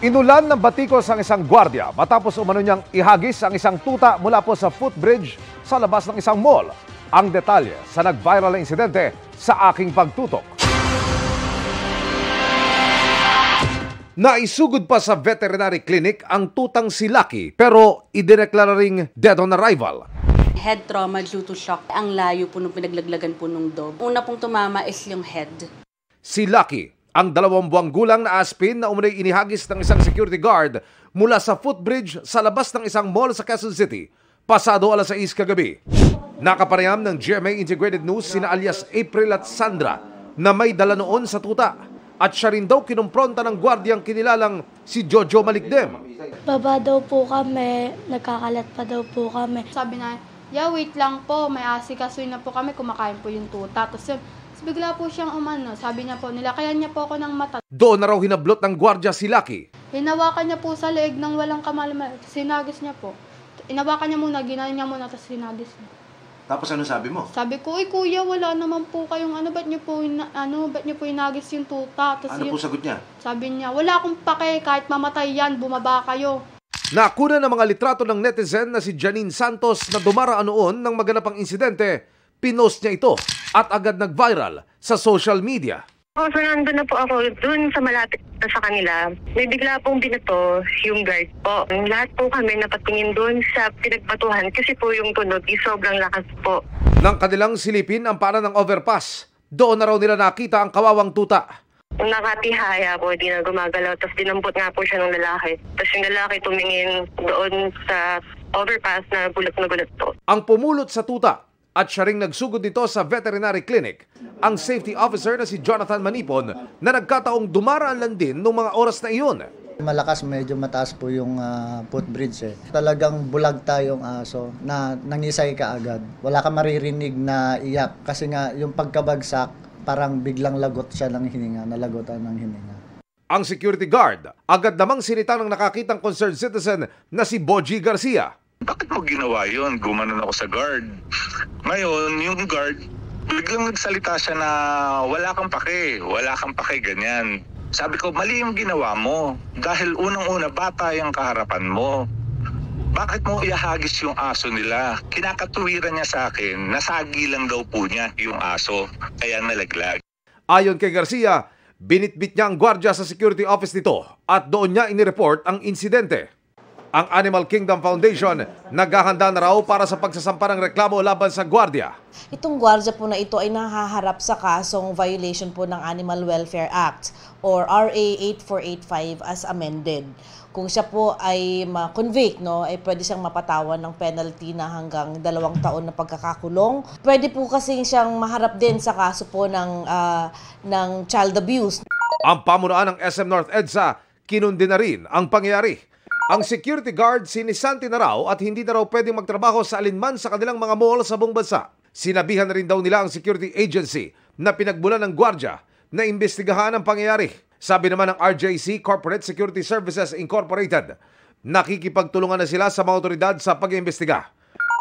Inulan ng batikos ang isang gwardiya matapos umano niyang ihagis ang isang tuta mula po sa footbridge sa labas ng isang mall. Ang detalye sa nag-viral na insidente sa aking pagtutok. Naisugod pa sa veterinary clinic ang tutang si Lucky pero idineklara ring dead on arrival. Head trauma due to shock. Ang layo po nung pinaglaglagan po nung dog. Una pong tumama is yung head. Si Lucky, ang 2 buwang gulang na aspin na umunay inihagis ng isang security guard mula sa footbridge sa labas ng isang mall sa Quezon City, pasado alas 6 kagabi. Nakapanayam ng GMA Integrated News sina alias April at Sandra na may dala noon sa tuta at siya rin daw kinumpronta ng gwardiyang kinilalang si Jojo Malikdem. Baba daw po kami, nagkakalat pa daw po kami. Sabi na, yeah, wait lang po, may asikasuin na po kami, kumakain po yung tuta. Tapos bigla po siyang umano, sabi niya po, nilakayan niya po ako ng mata. Doon na raw hinablot ng gwardya si Lucky. Hinawakan niya po sa leeg ng walang kamalama, sinagis niya po. Inawakan niya muna, ginano niya muna, tapos sinagis niya. Tapos ano sabi mo? Sabi ko, "Uy kuya, wala naman po kayong ba't niyo po, ba't niyo po inagis yung tuta?" Tapos Ano po sagot niya? Sabi niya, "Wala akong pake, kahit mamatay yan, bumaba kayo." Nakuna ng mga litrato ng netizen na si Janine Santos na dumaraan noon ng maganapang insidente, pinost niya ito at agad nag-viral sa social media. So nandun na po ako dun sa malapit na sa kanila. May bigla pong binato yung guard po. Lahat po kami napatingin dun sa pinagbatuhan kasi po yung tunog sobrang lakas po. Nang kanilang silipin ang paanan ng overpass, doon na raw nila nakita ang kawawang tuta. Nakatihaya po, di na gumagalaw. Tapos dinampot nga po siya ng lalaki. Tapos yung lalaki tumingin doon sa overpass na gulat po. Ang pumulot sa tuta at siya ring nagsugod nito sa veterinary clinic, ang safety officer na si Jonathan Manipon na nagkataong dumaraan lang din noong mga oras na iyon. Malakas, medyo mataas po yung footbridge eh. Talagang bulag tayong aso na nangisay ka agad. Wala ka maririnig na iyak kasi nga yung pagkabagsak parang biglang lagot siya ng hininga, nalagotan ng hininga. Ang security guard agad namang sinita ng nakakitang concerned citizen na si Boji Garcia. Bakit mo ginawa yun? Gumanon ako sa guard. Ngayon, yung guard, biglang nagsalita siya na wala kang pake, ganyan. Sabi ko, mali yung ginawa mo. Dahil unang-una, bata yung kaharapan mo. Bakit mo ihahagis yung aso nila? Kinakatuwiran niya sa akin, nasagi lang daw po niya yung aso, kaya nalaglag. Ayon kay Garcia, binitbit niya ang gwardya sa security office nito at doon niya inireport ang insidente. Ang Animal Kingdom Foundation naghahanda na raw para sa pagsasampa ng reklamo laban sa gwardya. Itong gwardya po na ito ay nahaharap sa kasong violation po ng Animal Welfare Act or RA 8485 as amended. Kung siya po ay ma-convict, ay pwede siyang mapatawan ng penalty na hanggang 2 taon na pagkakakulong. Pwede po kasi siyang maharap din sa kaso po ng child abuse. Ang pamunuan ng SM North EDSA kinundi na rin ang pangyayari. Ang security guard sinisanti na raw at hindi na raw pwedeng magtrabaho sa alinman sa kanilang mga mall sa buong bansa. Sinabihan na rin daw nila ang security agency na pinagbulan ng gwardya na imbestigahan ang pangyayari. Sabi naman ng RJC Corporate Security Services Incorporated, nakikipagtulungan na sila sa mga otoridad sa pag-iimbestiga.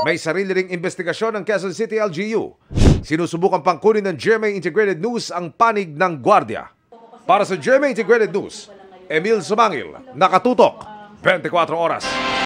May sarili ring investigasyon ng Quezon City LGU. Sinusubukan pang kunin ng GMA Integrated News ang panig ng gwardya. Para sa GMA Integrated News, Emil Sumangil, nakatutok 24 oras.